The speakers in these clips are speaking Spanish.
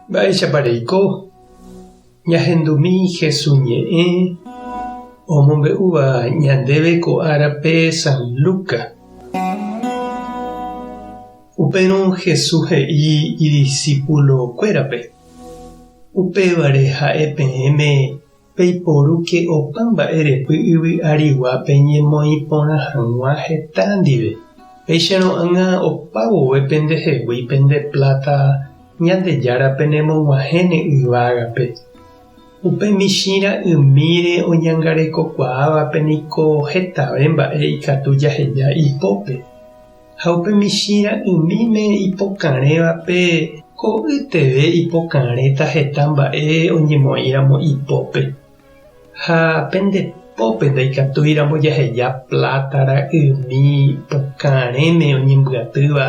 Vaya pareiko, ñahendumi Jesús ñe'ẽ omombe'úva ñandéve ko árape San Luca. Upérõ Jesús he'i idiscípulokuérape. Upévare ha'e peẽme peiporúke opa mba'e repy yvy'ariguápe ñemoĩ porã hag̃ua heta ndive. Péicharo'ãnga opa vove pendehegui pende plata Ñandejárape nemog̃uahẽne yvágape. Upe michĩra ymíre oñangarekokuaávape niko hetave mba'e ikatu jaheja ipópe. Ha upe michĩra ymíme ipokarẽvape ko yteve ipokarẽta heta mba'e oñemoĩramo ipópe. Ha pendepópe ndaikatúiramo jaheja plátara ymi pokarẽme oñembyatýva.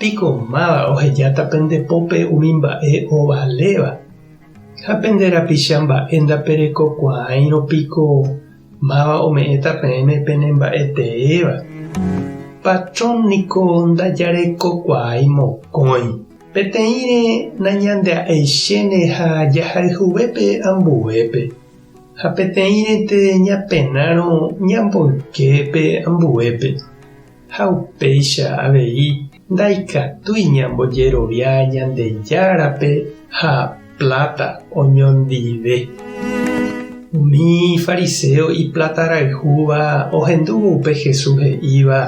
Piko máva ohejáta pendepópe umi mba'e ovaléva. Ha penderapicha mba'e ndaperekokuaaírõ piko máva ome'ẽta peẽme pene mba'eteéva. Patrón niko ndajarekokuaái mokõi. Peteĩre nañande'aichéne ha jahayhuvépe ambuépe. Ha peteĩrete ñapenárõ ñamboyképe ambuépe. Ha upéicha avei ndaikatúi ñambojerovia Ñandejárape ha plata oñondive. Umi fariseo iplataraýhúva ohendúvo upe Jesús he'íva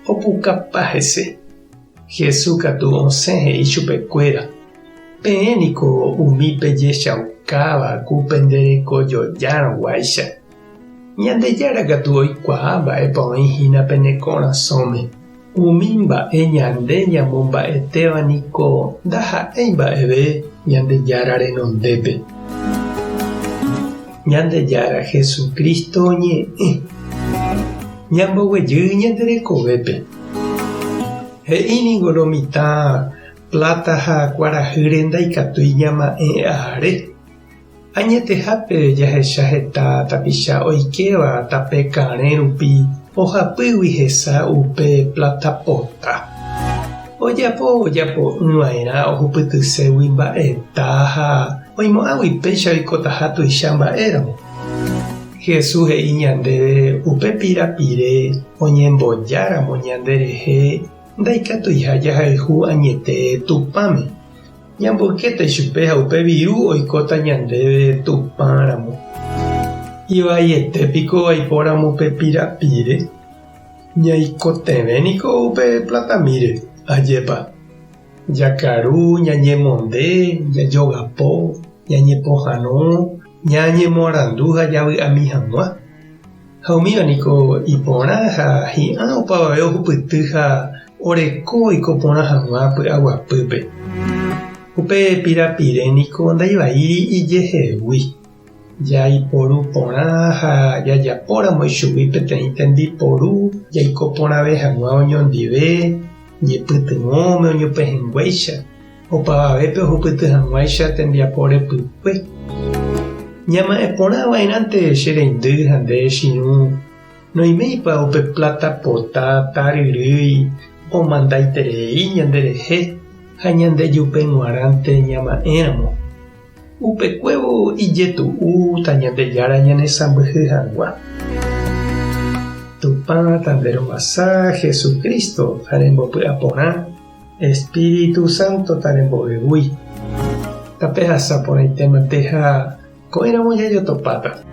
opukapa hese. Jesús katu osẽ he'i chupekuéra. Peẽ niko umípe jechaukáva ku penderekojojárõguáicha. Ñandejára katu oikuaa mba'épa oĩhína pene korasõme. Umi mba'e ñande ñamomba'etéva niko ndaha'éi mba'eve Ñandejára renondépe. Ñandejára Jesucristo ñe'ẽ ñamboguejy ñanderekovépe. He'íningo lo mitã plata ha kuarahyre ndaikatúi ñama'ẽ áre. Añetehápe jahecha heta tapicha oikeva tape karẽ rupi ohapýgui hesa upe platapota. Ojapo yva'erã ohupytységui mba'eta ha oimo'ãgui péicha oikotaha tuicha mba'éramo. Jesús he'i ñandéve upe pirapire oñembojáramo ñanderehe ndaikatuiha jahayhu añete tupãme. Ñamboykéta chupe ha upe viru oikóta ñandéve tupãramo. Ivaietépiko vaipóramo upe pirapire. Ñaikotevẽniko upe platamíre ajépa. Jakaru ñañemonde, jajogapo, ñañepohãno, ñañemoarandu ha javy'ami hag̃ua. Ha umívako iporã ha hi'ã opavave ohupyty ha oreko oiko porã hag̃ua py'aguapýpe. Upe pirapire niko ndaivaíri ijehegui. Jaiporu porã ha jajapóramo ichugui peteĩ tembiporu jaikoporãve hag̃ua oñondive ñepytyvõme oñopehẽnguéicha opavavépe ohupyty hag̃uáicha tembiapo repykue. Ñama'ẽporãvairãnte che reindy ha nde chiru noimeipa upe platapota taryrýi omandaiterei ñanderehe ha ñandejupeguarãnte ñama'ẽramo. Upekuévo ijetu'úta Ñandejára ñanesãmbyhy hag̃ua. Tupã tanderoguasa Jesucristo tarembopy'aporã, Espíritu Santo tarembo'yvúi. Tape hasa porãitémante ha ko'ẽramo jajotopáta.